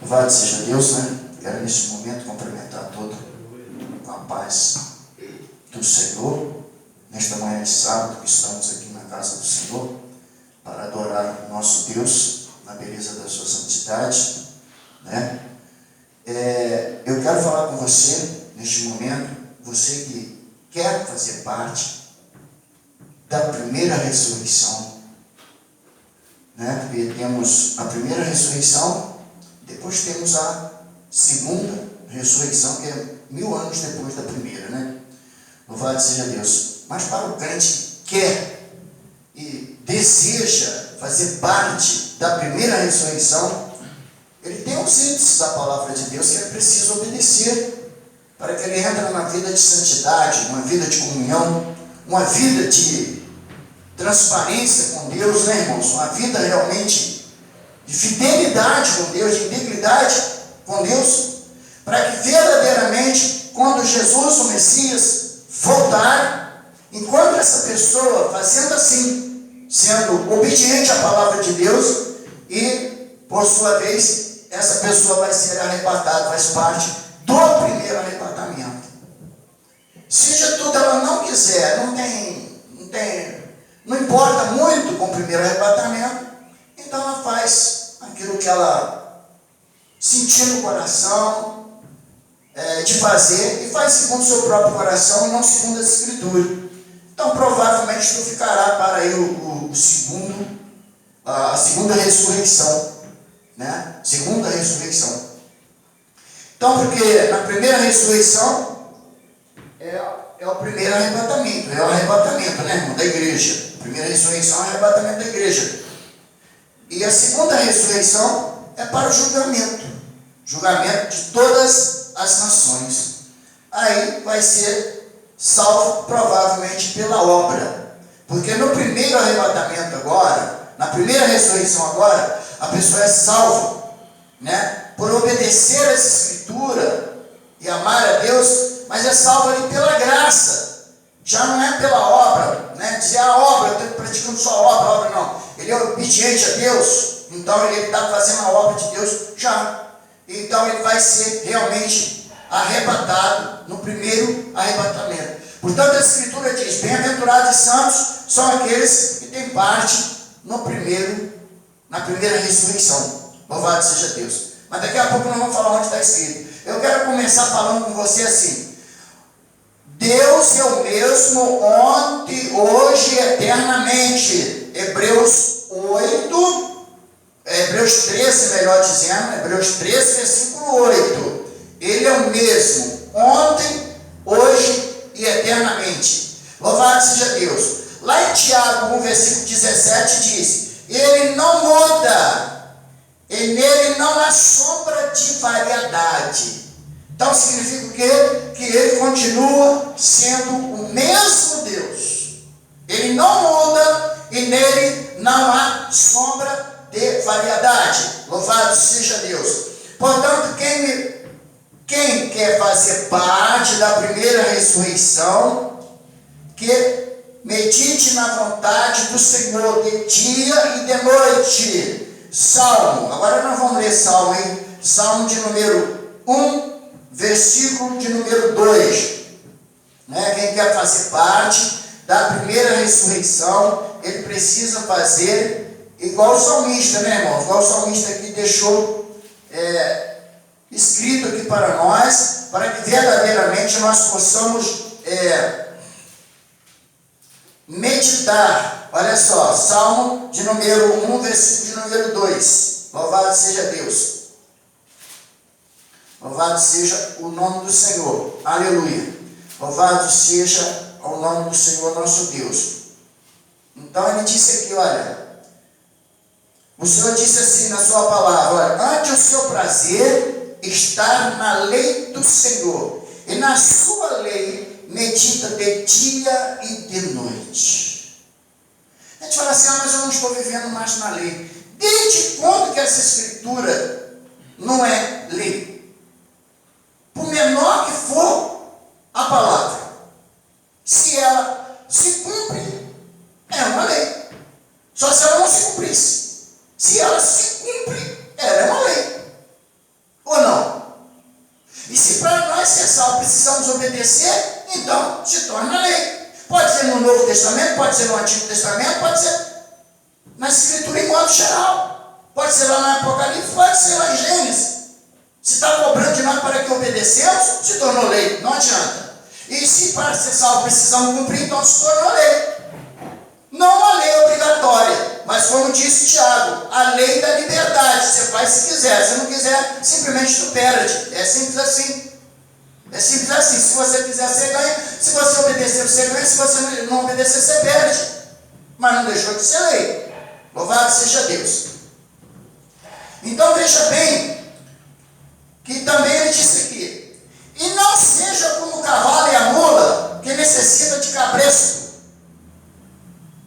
Louvado seja Deus, né? Quero nesse momento cumprimentar todo com a paz do Senhor, nesta manhã de sábado que estamos aqui na casa do Senhor, para adorar o nosso Deus, na beleza da sua santidade, né? Eu quero falar com você, neste momento, você que quer fazer parte da primeira ressurreição, né? Porque temos a primeira ressurreição, depois temos a segunda ressurreição, que é 1000 anos depois da primeira, né? Louvado seja Deus. Mas para o crente que quer e deseja fazer parte da primeira ressurreição, ele tem os índices da palavra de Deus que é preciso obedecer para que ele entre numa vida de santidade, uma vida de comunhão, uma vida de transparência com Deus, né, irmãos? Uma vida realmente de fidelidade com Deus, de integridade com Deus, para que verdadeiramente, quando Jesus, o Messias, voltar, enquanto essa pessoa fazendo assim, sendo obediente à palavra de Deus, e por sua vez, essa pessoa vai ser arrebatada, faz parte do primeiro arrebatamento. Se de tudo ela não quiser, não importa muito com o primeiro arrebatamento, então ela faz aquilo que ela sentiu no coração de fazer, e faz segundo o seu próprio coração e não segundo as Escrituras. Então provavelmente não ficará para aí a segunda ressurreição, né? Segunda ressurreição. Então, porque na primeira ressurreição é o primeiro arrebatamento, é o arrebatamento, né, irmão, da igreja. A primeira ressurreição é o arrebatamento da igreja. E a segunda ressurreição é para o julgamento de todas as nações. Aí vai ser salvo provavelmente pela obra, porque no primeiro arrebatamento agora, na primeira ressurreição agora, a pessoa é salva, né, por obedecer às Escrituras e amar a Deus, mas é salva ali pela graça, já não é pela obra, né? Dizer a obra, eu estou praticando só a obra não. Ele é obediente a Deus, então ele está fazendo a obra de Deus já. Então ele vai ser realmente arrebatado no primeiro arrebatamento. Portanto, a Escritura diz: bem-aventurados e santos são aqueles que têm parte na primeira ressurreição. Louvado seja Deus. Mas daqui a pouco nós vamos falar onde está escrito. Eu quero começar falando com você assim: Deus é o mesmo ontem, hoje e eternamente. Hebreus 13, melhor dizendo, Hebreus 13, versículo 8. Ele é o mesmo ontem, hoje e eternamente. Louvado seja Deus. Lá em Tiago 1, versículo 17 diz: ele não muda, e nele não há sombra de variedade. Então significa o quê? Que ele continua sendo o mesmo Deus. Ele não muda e nele não há sombra de variedade. Louvado seja Deus. Portanto, quem quer fazer parte da primeira ressurreição, que medite na vontade do Senhor de dia e de noite. Salmo, agora nós vamos ler Salmo, hein? Salmo de número 1, versículo de número 2. Né? Quem quer fazer parte da primeira ressurreição, ele precisa fazer igual o salmista, né, irmão? Igual o salmista aqui deixou escrito aqui para nós, para que verdadeiramente nós possamos meditar. Olha só, Salmo de número 1, versículo de número 2. Louvado seja Deus. Louvado seja o nome do Senhor. Aleluia. Louvado seja o nome do Senhor nosso Deus. Então ele disse aqui, olha, o Senhor disse assim na sua palavra: olha, ante o seu prazer estar na lei do Senhor, e na sua lei medita de dia e de noite. A gente fala assim: mas eu não estou vivendo mais na lei. Desde quando que essa Escritura não é lei? Por menor que for a palavra, se ela se cumpre, é uma lei. Só se ela não se cumprisse. Se ela se cumpre, ela é uma lei. obedecer, então se torna lei. Pode ser no Novo Testamento, pode ser no Antigo Testamento, pode ser na Escritura em modo geral. Pode ser lá no Apocalipse, pode ser lá em Gênesis. Se está cobrando de nós para que obedecemos, se tornou lei, não adianta. E se para ser salvo precisamos cumprir, então se tornou lei. Não uma lei obrigatória, mas como disse Tiago, a lei da liberdade. Você faz se quiser, se não quiser, simplesmente tu perde. É simples assim. É simples assim. Se você quiser, você ganha. Se você obedecer, você ganha. Se você não obedecer, você perde. Mas não deixou de ser lei. Louvado seja Deus. Então veja bem, que também ele disse aqui, e não seja como o cavalo e a mula, que necessita de cabresto,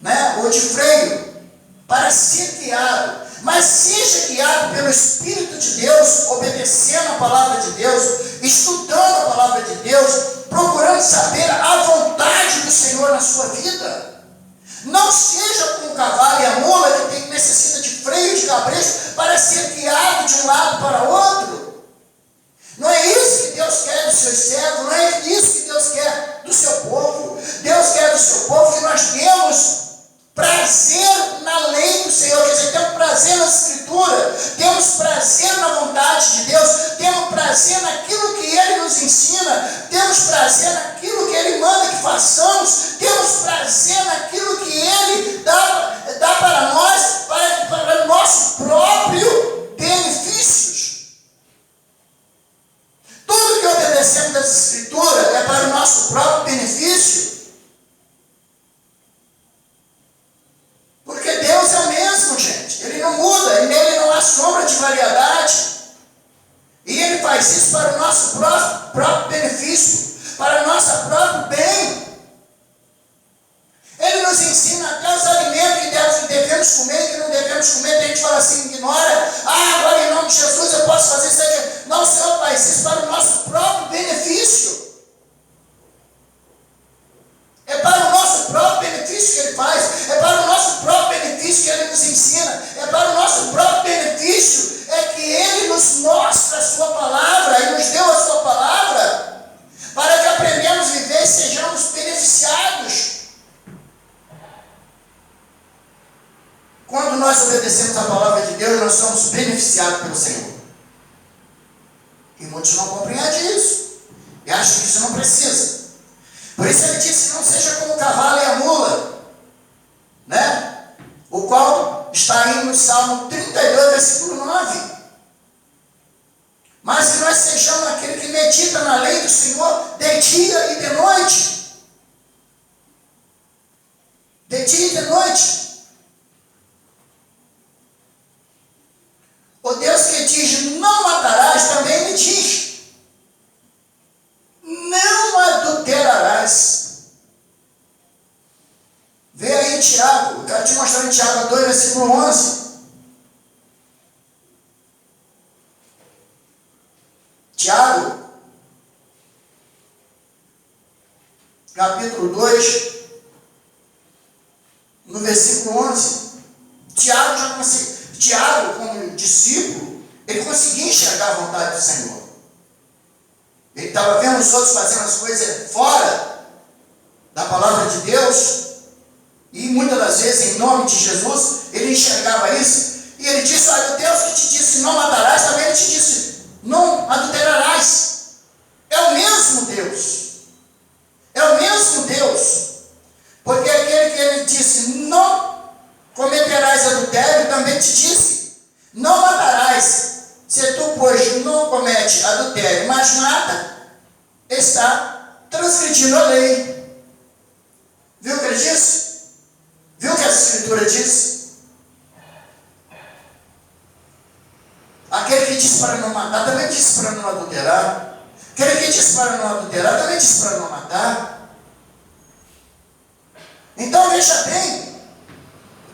né, ou de freio, para ser guiado, mas seja guiado pelo Espírito de Deus, obedecendo a palavra de Deus, estudando a palavra de Deus, procurando saber a vontade do Senhor na sua vida. Não seja como o cavalo e a mula, que necessita de freio, de cabresto, para ser guiado de um lado para outro. Não é isso que Deus quer dos seus servos, não é isso que Deus quer do seu povo. Deus quer do seu povo que nós temos prazer na lei do Senhor, quer dizer, temos prazer na Escritura, temos prazer na vontade de Deus, temos prazer naquilo que Ele nos ensina, temos prazer naquilo que Ele manda que façamos, temos prazer naquilo que Ele dá para nós, para o nosso próprio benefícios. Tudo que obedecemos das Escrituras é para o nosso próprio benefício. Porque Deus é o mesmo, gente. Ele não muda, e nele não há sombra de variedade. E Ele faz isso para o nosso próprio benefício, para o nosso próprio bem. Ele nos ensina até os alimentos que devemos comer e que não devemos comer. A gente fala assim, ignora. Agora em nome de Jesus eu posso fazer isso aqui. Não, o Senhor faz isso para o nosso próprio benefício. É para o nosso próprio benefício que Ele faz. É para o nosso próprio benefício que Ele nos ensina. É para o nosso próprio benefício. É que Ele nos mostra a sua palavra e nos deu a sua palavra para que aprendamos a viver e sejamos beneficiados. Quando nós obedecemos a palavra de Deus, nós somos beneficiados pelo Senhor. E muitos não compreendem isso. E acham que isso não precisa. Por isso ele disse, não seja como o cavalo e a mula, né? O qual está aí no Salmo 32, versículo 9. Mas que nós sejamos aquele que medita na lei do Senhor de dia e de noite. De dia e de noite. O Deus que diz, não matarás, também me diz, não adulterarás. Vê aí Tiago, eu quero te mostrar em Tiago 2, versículo 11. Tiago, capítulo 2, no versículo 11. Tiago, como discípulo, ele conseguia enxergar a vontade do Senhor. Ele estava vendo os outros fazendo as coisas fora da palavra de Deus, e muitas das vezes, em nome de Jesus, ele enxergava isso, e ele disse, olha, o Deus que te disse não matarás, também ele te disse, não adulterarás. É o mesmo Deus. É o mesmo Deus. Porque aquele que ele disse, não cometerás adultério, também te disse, não matarás. Se tu, pois, não comete adultério, mas mata, está transgredindo a lei. Viu o que ele disse? Viu o que a Escritura diz? Aquele que disse para não matar, também disse para não adulterar. Aquele que disse para não adulterar, também disse para não matar. Então veja bem,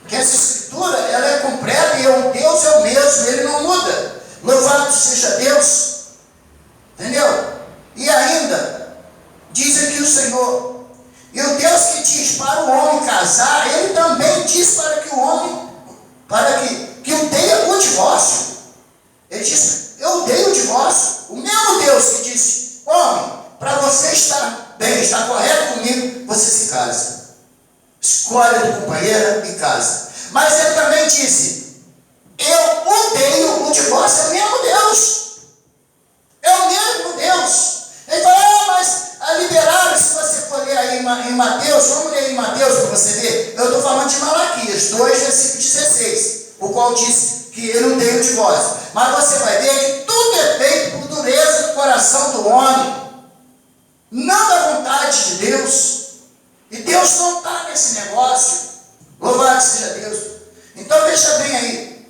que essa Escritura, ela é completa e o Deus é o mesmo, Ele não muda. Louvado seja Deus. Entendeu? E ainda, diz aqui o Senhor, e o Deus que diz para o homem casar, Ele também diz para que o homem, que odeia o divórcio. Ele diz, eu odeio o divórcio. O mesmo Deus que disse, homem, para você estar qual diz que ele não tem o divórcio. Mas você vai ver que tudo é feito por dureza do coração do homem, não da vontade de Deus. E Deus não está nesse negócio. Louvado seja Deus. Então veja bem aí.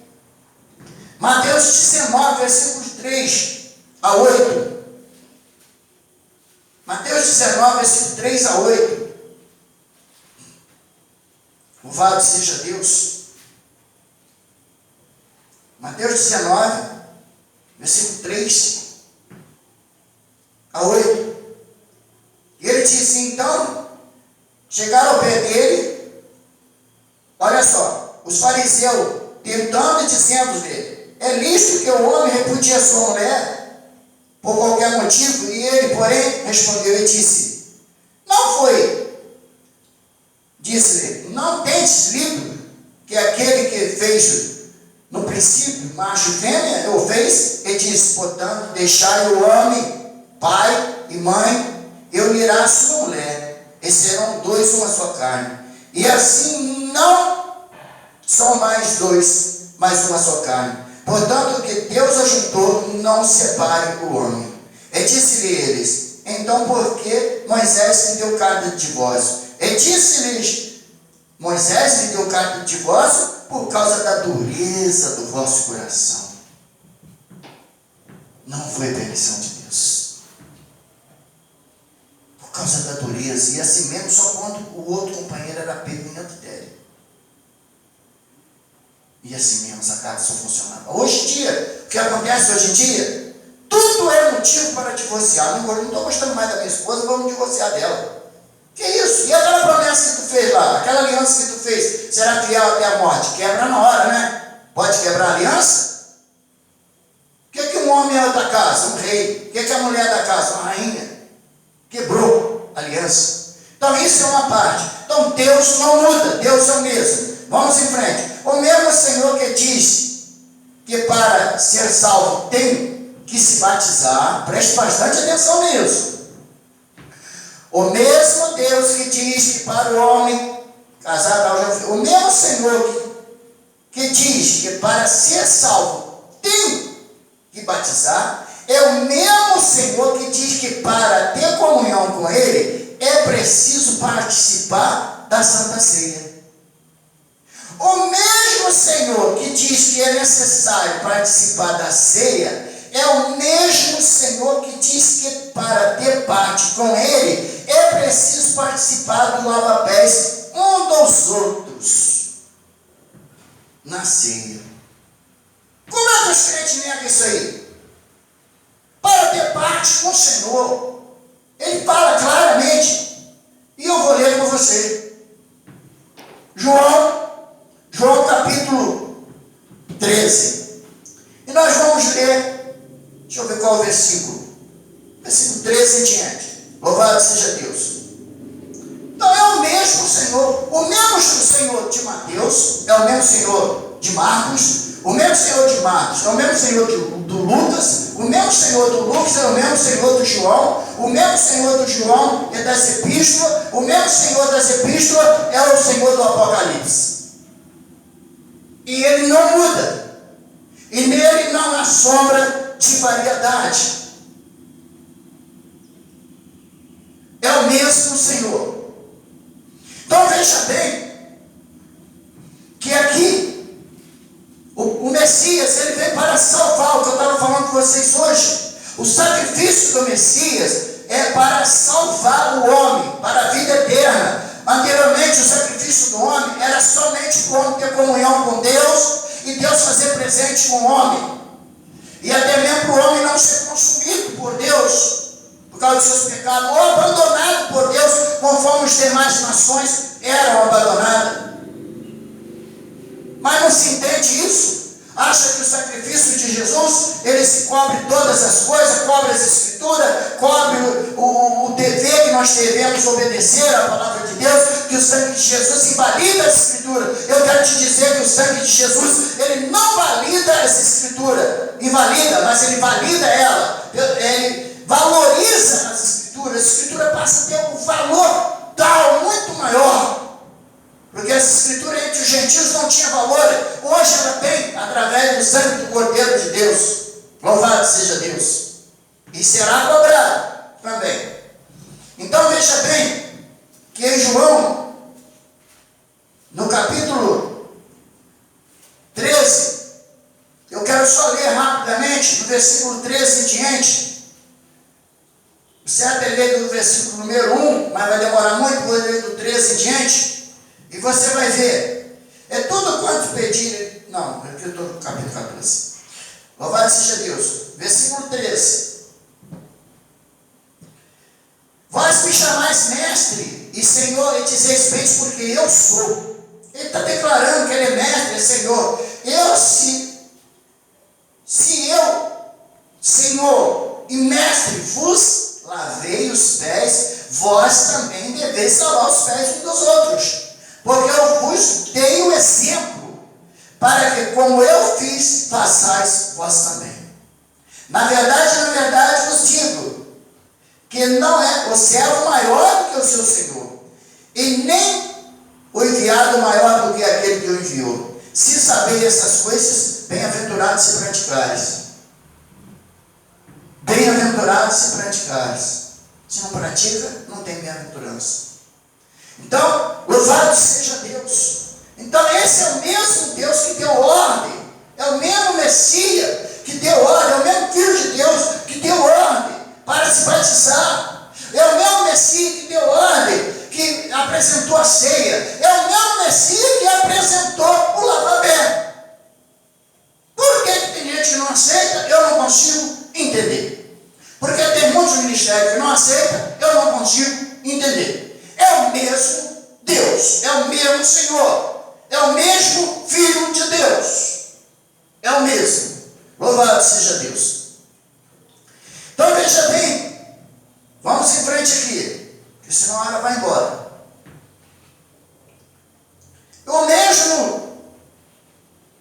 Mateus 19, versículos 3 a 8. Mateus 19, versículo 3 a 8. Louvado seja Deus. Mateus 19, versículo 3 a 8. E ele disse, então, chegaram ao pé dele, olha só, os fariseus tentando e dizendo-lhe, é lícito que o homem repudie a sua mulher por qualquer motivo? E ele, porém, respondeu e disse, não foi. Disse-lhe, não tendes lido que aquele que fez no princípio, macho e fêmea, o fez, e disse, portanto, deixai o homem, pai e mãe, e unirá a sua mulher, e serão dois uma só carne. E assim não são mais dois, mas uma só carne. Portanto, o que Deus ajuntou, não separe o homem. E disse-lhe eles, então por que Moisés lhe deu carta de divórcio? E disse-lhes, Moisés lhe deu carta de divórcio por causa da dureza do vosso coração. Não foi permissão de Deus. Por causa da dureza. E assim mesmo, só quando o outro companheiro era pego em adultério. E assim mesmo, essa carta só funcionava. Hoje em dia, o que acontece hoje em dia? Tudo é motivo para divorciar. Não estou gostando mais da minha esposa, vamos divorciar dela. Que isso? E aquela promessa que tu fez lá? Aquela aliança que tu fez? Será fiel até a morte? Quebra na hora, né? Pode quebrar a aliança? O que um homem é da casa? Um rei. O que a mulher é da casa? Uma rainha. Quebrou a aliança. Então isso é uma parte. Então Deus não muda. Deus é o mesmo. Vamos em frente. O mesmo Senhor que diz que para ser salvo tem que se batizar. Preste bastante atenção nisso. O mesmo Deus que diz que para o homem casado, o mesmo Senhor que diz que para ser salvo tem que batizar, é o mesmo Senhor que diz que para ter comunhão com Ele é preciso participar da Santa Ceia. O mesmo Senhor que diz que é necessário participar da ceia é o mesmo Senhor que diz que para ter parte com Ele é preciso participar do lava-pés um dos outros na ceia. Como é que os crentes negam isso aí? Para ter parte com o Senhor. Ele fala claramente. E eu vou ler com você. João capítulo 13. E nós vamos ler, deixa eu ver qual é o versículo. Versículo 13 em diante. Louvado seja Deus. Então é o mesmo Senhor. O mesmo Senhor de Mateus é o mesmo Senhor de Marcos. O mesmo Senhor de Marcos é o mesmo Senhor do Lucas. O mesmo Senhor do Lucas é o mesmo Senhor do João. O mesmo Senhor do João é das epístolas. O mesmo Senhor das epístolas é o Senhor do Apocalipse. E ele não muda. E nele não há sombra de variedade. É o mesmo Senhor. Então veja bem que aqui o Messias, ele veio para salvar, o que eu estava falando com vocês hoje. O sacrifício do Messias é para salvar o homem, para a vida eterna. Anteriormente o sacrifício do homem era somente para o homem ter comunhão com Deus e Deus fazer presente com o homem. E até mesmo para o homem não ser consumido por Deus por causa dos seus pecados, ou abandonado por Deus, conforme as demais nações eram abandonadas. Mas não se entende isso. Acha que o sacrifício de Jesus, ele se cobre todas as coisas, cobre as escrituras, cobre o dever que nós devemos obedecer à palavra de Deus, que o sangue de Jesus invalida as escrituras. Eu quero te dizer que o sangue de Jesus, ele não valida as escrituras, invalida, mas ele valida ela, ele valoriza as escrituras. A escritura passa a ter um valor tal, muito maior. Porque essa escritura entre os gentios não tinha valor. Hoje ela tem, através do sangue do Cordeiro de Deus. Louvado seja Deus. E será cobrado também. Então veja bem, que em João, no capítulo 13, eu quero só ler rapidamente, do versículo 13 em diante. Você até lê do versículo número 1, mas vai demorar muito, vou ler do 13 em diante, e você vai ver. É tudo quanto pedir. Não, aqui eu estou no capítulo 14. Louvado seja Deus. Versículo 13. Vós me chamais mestre e Senhor, e dizeis bem porque eu sou. Ele está declarando que ele é mestre, é Senhor. Se eu, Senhor e mestre, vos lavei os pés, vós também deveis lavar os pés uns dos outros. Porque eu vos dei o exemplo, para que como eu fiz, façais vós também. Na verdade vos digo, que não é o servo maior do que o seu Senhor, e nem o enviado maior do que aquele que o enviou. Se sabeis essas coisas, bem-aventurados se praticares. Bem-aventurados se praticares. Se não pratica, não tem bem-aventurança. Então, louvado seja Deus. Então, esse é o mesmo Deus que deu ordem. É o mesmo Messias que deu ordem. É o mesmo Filho de Deus que deu ordem para se batizar. É o mesmo Messias que deu ordem, que apresentou a ceia. É o mesmo Messias que apresentou o lavar-pé. Por que tem gente que não aceita? Eu não consigo entender. Porque tem muitos ministérios que não aceitam, eu não consigo entender. É o mesmo Deus, é o mesmo Senhor, é o mesmo Filho de Deus. É o mesmo. Louvado seja Deus. Então veja bem, vamos em frente aqui, porque senão a hora vai embora. O mesmo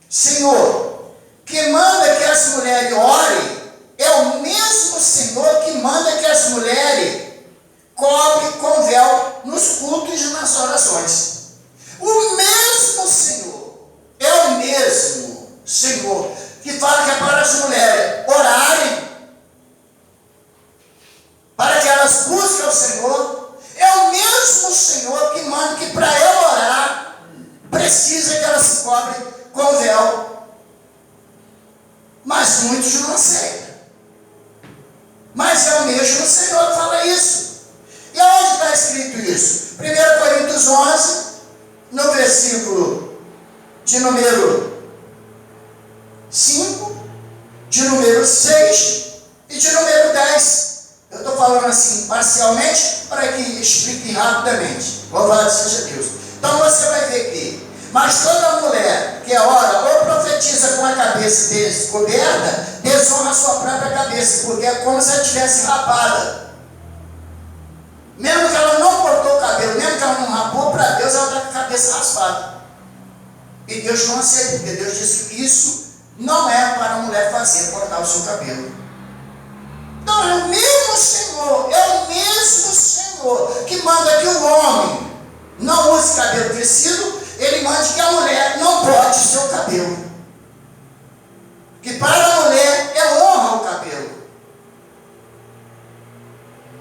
Senhor que manda que as mulheres orem, é o mesmo Senhor que manda que as mulheres cobrem com véu nos cultos e nas orações. O mesmo Senhor, é o mesmo Senhor que fala que é para as mulheres orarem, para que elas busquem o Senhor. É o mesmo Senhor que manda que para ela orar, precisa que elas se cobrem com véu. Mas muitos não aceitam. Mas é o mesmo Senhor que fala isso. E aonde está escrito isso? 1 Coríntios 11, no versículo de número 5, de número 6 e de número 10. Eu estou falando assim parcialmente para que explique rapidamente. Louvado seja Deus. Então você vai ver que, mas toda mulher que ora ou profetiza com a cabeça descoberta, desonra a sua própria cabeça, porque é como se ela estivesse rapada. Mesmo que ela não cortou o cabelo, mesmo que ela não rapou, para Deus ela está com a cabeça raspada. E Deus não aceita, porque Deus disse que isso não é para a mulher fazer, cortar o seu cabelo. Então é o mesmo Senhor que manda que o homem não use cabelo tecido, ele manda que a mulher não corte o seu cabelo. Que para a mulher é honra o cabelo.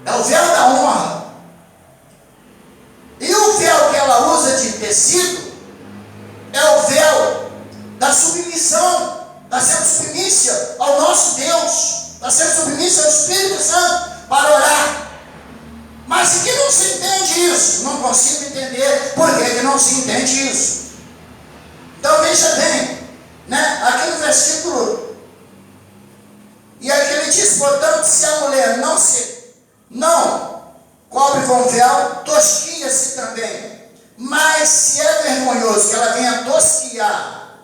É o véu da honra. E o véu que ela usa de tecido é o véu da submissão, da sendo submissa ao nosso Deus, da sendo submissa ao Espírito Santo para orar. Mas se que não se entende isso, não consigo entender por que não se entende isso. Então veja bem, né? Aqui no versículo, e aqui ele diz, portanto, se a mulher não cobre com véu, tosquia-se também. Mas se é vergonhoso que ela venha tosquiar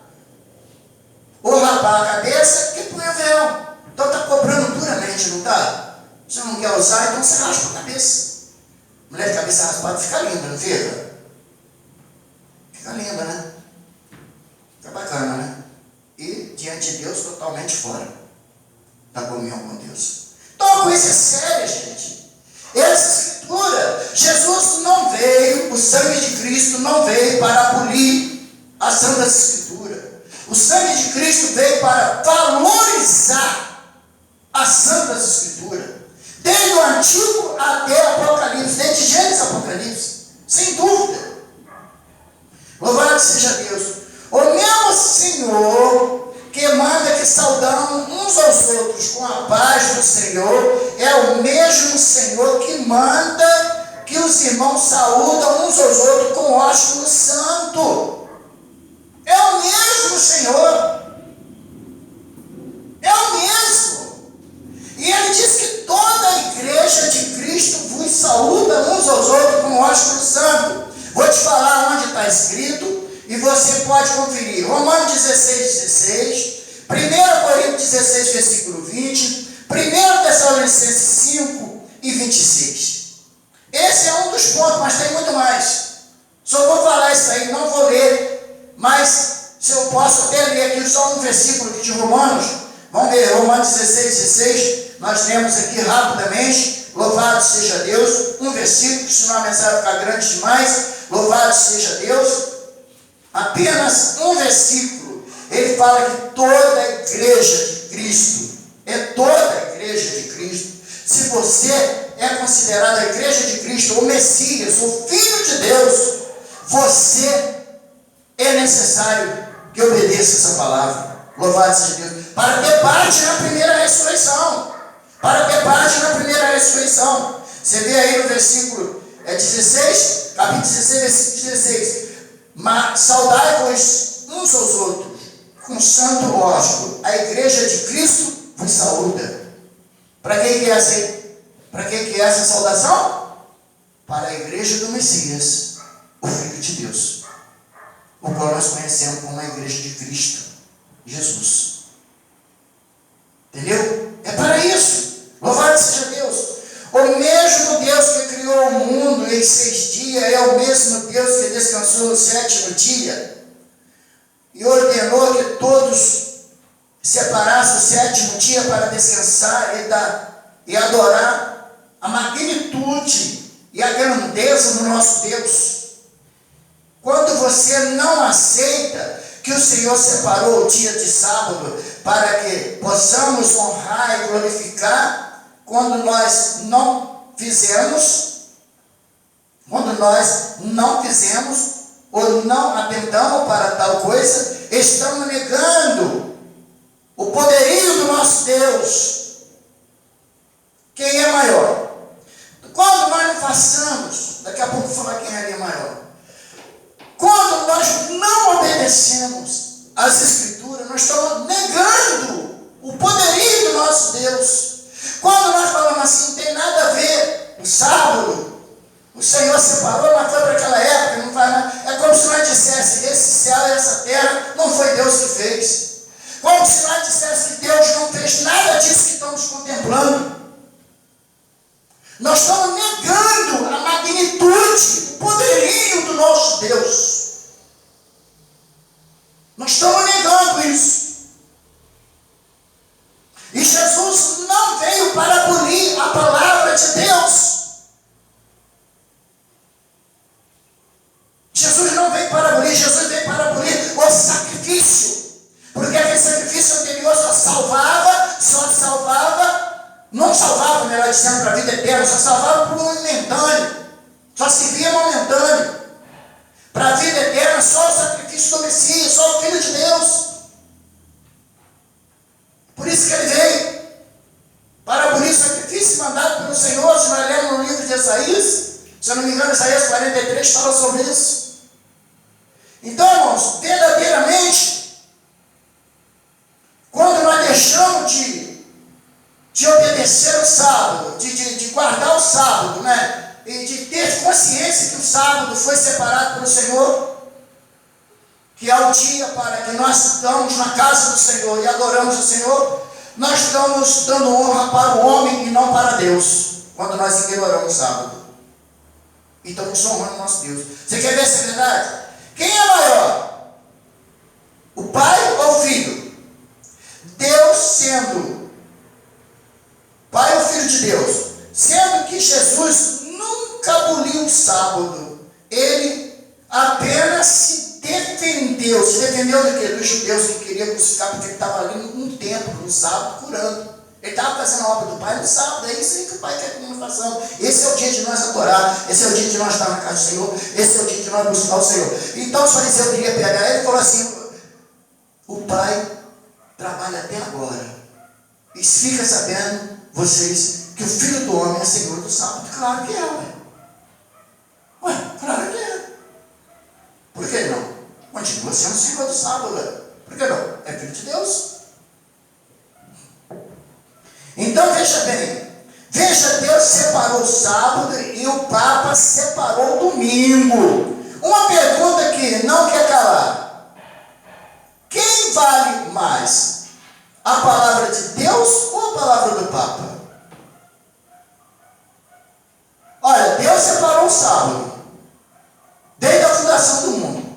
ou rapar a cabeça, que põe o véu. Então está cobrando duramente, não está? Você não quer usar, então você raspa a cabeça. Mulher de cabeça raspada fica linda, não fica? Fica linda, né? Fica bacana, né? E diante de Deus totalmente fora da comunhão com Deus. Então a coisa é séria, gente. Essa escritura, Jesus não veio, o sangue de Cristo não veio para abolir a Santa Escritura. O sangue de Cristo veio para valorizar as Santas Escrituras. Desde o Antigo até Apocalipse, desde Gênesis a Apocalipse, sem dúvida. Louvado seja Deus. O mesmo Senhor que manda que saudamos uns aos outros com a paz do Senhor, é o mesmo Senhor que manda que os irmãos saúdam uns aos outros com ósculo santo. É o mesmo Senhor. É o mesmo. E ele diz que toda a igreja de Cristo vos saúda uns aos outros com ósculo santo. Vou te falar onde está escrito e você pode conferir. Romanos 16, 1 Coríntios 16, versículo 20, 1 Tessalonicenses 5 e 26. Esse é um dos pontos, mas tem muito mais. Só vou falar isso aí, não vou ler, mas se eu posso até ler aqui só um versículo aqui de Romanos. Vamos ver, Romanos 16, nós lemos aqui rapidamente. Louvado seja Deus, um versículo, que senão a mensagem vai ficar grande demais. Louvado seja Deus, apenas um versículo. Ele fala que toda a igreja de Cristo, é toda a igreja de Cristo. Se você é considerado a igreja de Cristo, o Messias, o Filho de Deus, você é necessário que obedeça essa palavra. Louvado seja Deus. Para ter parte na primeira ressurreição. Para ter parte na primeira ressurreição. Você vê aí no versículo 16, capítulo 16, versículo 16. Mas saudai-vos uns aos outros com santo ósculo. A igreja de Cristo vos saúda. Para quem que é essa? Para quem que é essa saudação? Para a igreja do Messias, o Filho de Deus, o qual nós conhecemos como a igreja de Cristo Jesus. Entendeu? É para isso. Louvado seja Deus. O mesmo Deus que criou o mundo em 6 dias é o mesmo Deus que descansou no 7º dia e ordenou que todos separassem o 7º dia para descansar e adorar a magnitude e a grandeza do nosso Deus. Quando você não aceita que o Senhor separou o dia de sábado para que possamos honrar e glorificar, quando nós não fizemos ou não atentamos para tal coisa, estamos negando o poderio do nosso Deus. Quem é maior? Quando nós não façamos, daqui a pouco vou falar quem é maior. Quando nós não obedecemos às Escrituras, nós estamos negando o poderio do nosso Deus. Quando nós falamos assim, não tem nada a ver, o sábado, o Senhor separou, mas foi para aquela época, não vai mais. É como se nós dissesse, esse céu e essa terra não foi Deus que fez. Como se nós dissesse que Deus não fez nada disso que estamos contemplando. Nós estamos negando a magnitude, o poderio do nosso Deus. Nós estamos negando isso. E Jesus não veio para abolir a palavra de Deus. Jesus não veio para abolir, Jesus veio para abolir o sacrifício. Porque aquele sacrifício anterior só salvava, não salvava, melhor dizendo, para a vida eterna, só salvava para o momentâneo. Só servia momentâneo. Para a vida eterna, só o sacrifício do Messias, só o Filho de Deus. Por isso que ele veio, para abolir o sacrifício mandado pelo Senhor. Se nós lemos no livro de Isaías, se eu não me engano, Isaías 43 fala sobre isso. Então, irmãos, verdadeiramente, quando nós deixamos de obedecer o sábado, de guardar o sábado, né? E de ter consciência que o sábado foi separado pelo Senhor, que é o dia para que nós estamos na casa do Senhor e adoramos o Senhor, nós estamos dando honra para o homem e não para Deus, quando nós ignoramos o sábado. E estamos honrando o nosso Deus. Você quer ver essa verdade? Quem é maior? O Pai ou o Filho? Deus sendo Pai ou Filho de Deus? Sendo que Jesus sábado, ele apenas se defendeu. Se defendeu do quê? Dos judeus que queriam crucificar, porque ele estava ali um templo, no sábado, curando. Ele estava fazendo a obra do Pai no sábado. É isso aí que o Pai quer que nós façamos. Esse é o dia de nós adorar. Esse é o dia de nós estar na casa do Senhor. Esse é o dia de nós buscar o Senhor. Então os fariseus queriam pegar ele e falou assim: o Pai trabalha até agora. E fica sabendo, vocês, que o Filho do Homem é Senhor do sábado. Claro que é, ué. Claro que é. Por que não? Continua sendo Senhor do sábado, ué. Por que não? É Filho de Deus. Então veja bem. Veja, Deus separou o sábado e o Papa separou o domingo. Uma pergunta que não quer calar. Quem vale mais? A palavra de Deus ou a palavra do Papa? Olha, Deus separou o sábado desde a fundação do mundo.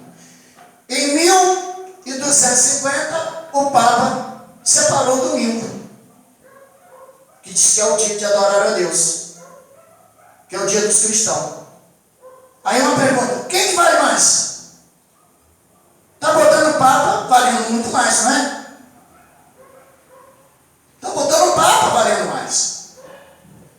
Em 1250, o Papa separou o domingo, que diz que é o dia de adorar a Deus, que é o dia dos cristãos. Aí uma pergunta: quem que vale mais? Está botando o Papa valendo muito mais, não é? Está botando o Papa valendo mais.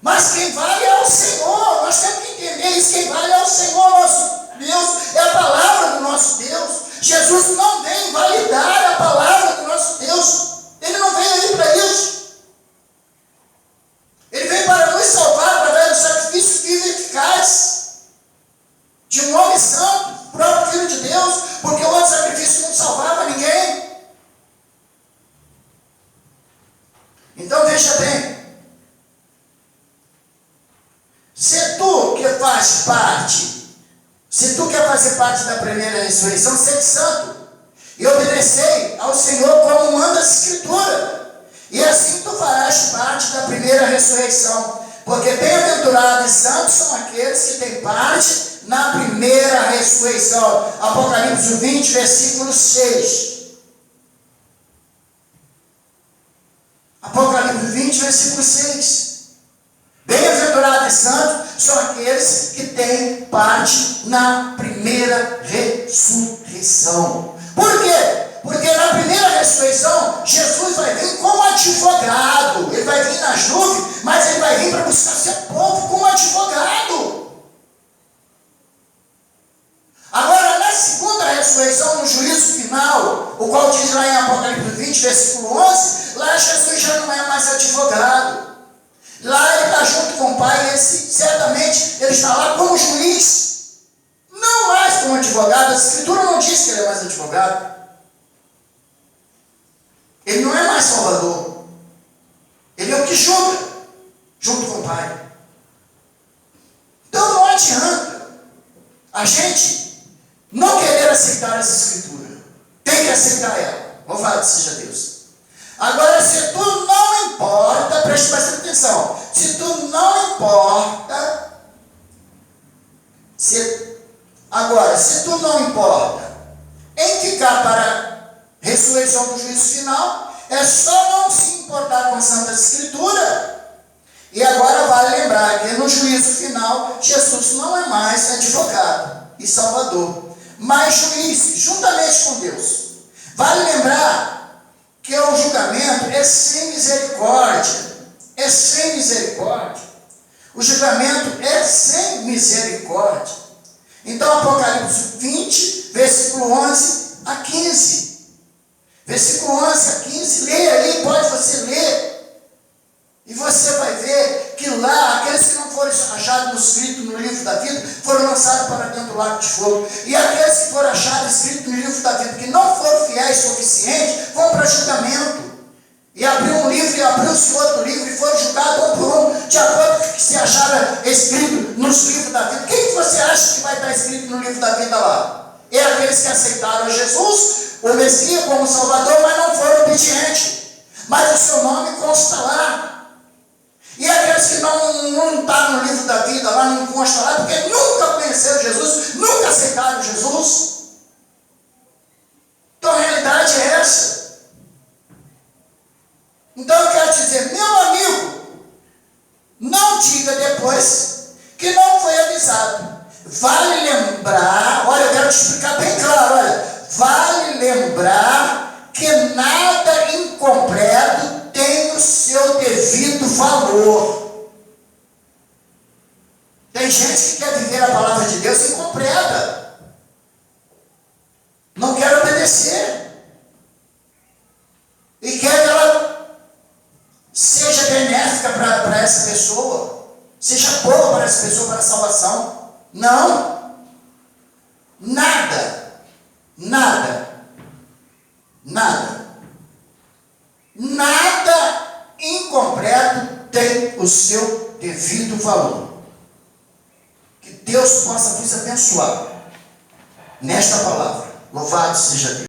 Mas quem vale é o Senhor. Nós temos que entender isso. Quem vale é o Senhor, nosso Deus. É a palavra do nosso Deus. Jesus não vem validar a palavra do nosso Deus. Ele não veio aí para isso. Ele veio para nos salvar através do sacrifício vivo e eficaz de um homem santo, próprio Filho de Deus, porque o outro sacrifício não salvava ninguém. Então veja bem. Se tu que faz parte, se tu quer fazer parte da primeira ressurreição, sede santo e obedecei ao Senhor como manda a Escritura, e assim tu farás parte da primeira ressurreição, porque bem-aventurados e santos são aqueles que têm parte na primeira ressurreição. Apocalipse 20, versículo 6. Apocalipse 20, versículo 6. Bem-aventurados e santos são aqueles que têm parte na primeira ressurreição. Por quê? Porque na primeira ressurreição, Jesus vai vir como advogado. Ele vai vir nas nuvens, mas ele vai vir para buscar seu povo como advogado. Agora, na segunda ressurreição, no juízo final, o qual diz lá em Apocalipse 20, versículo 11, lá Jesus já não é mais advogado. Lá ele está junto com o Pai, e certamente ele está lá como juiz, não mais como advogado. A Escritura não diz que ele é mais advogado. Ele não é mais salvador. Ele é o que julga, junto com o Pai. Então não adianta a gente não querer aceitar essa Escritura. Tem que aceitar ela. Louvado seja Deus. Agora, se tu não importa, preste bastante atenção. Se tu não importa, se tu não importa em ficar para a ressurreição do juízo final, é só não se importar com a Santa Escritura. E agora vale lembrar que no juízo final, Jesus não é mais advogado e salvador, mas juiz, juntamente com Deus. Vale lembrar que o julgamento é sem misericórdia. É sem misericórdia. O julgamento é sem misericórdia. Então, Apocalipse 20, versículo 11 a 15. Versículo 11 a 15, leia aí, pode você ler. E você vai ver que lá, aqueles que não foram achados escritos no livro da vida, foram lançados para dentro do lago de fogo. E aqueles que foram achados escritos no livro da vida, que não foram fiéis o suficiente, vão para julgamento. E abriu um livro, e abriu-se outro livro, e foram julgados um por um, de acordo com o que se achava escrito nos livros da vida. Quem que você acha que vai estar escrito no livro da vida lá? É aqueles que aceitaram Jesus, o Messias, como Salvador, mas não foram obedientes. Mas o seu nome consta lá. E aqueles que não estão no livro da vida lá, não consta lá, porque nunca conheceram Jesus, nunca aceitaram Jesus. Então a realidade é essa. Então eu quero dizer, meu amigo, não diga depois que não foi avisado. valor. Tem gente que quer viver a palavra de Deus incompleta. Não quer obedecer. E quer que ela seja benéfica para essa pessoa. Seja boa para essa pessoa, para a salvação. Não. Nada. Nada incompleto tem o seu devido valor. Que Deus possa vos abençoar nesta palavra. Louvado seja Deus.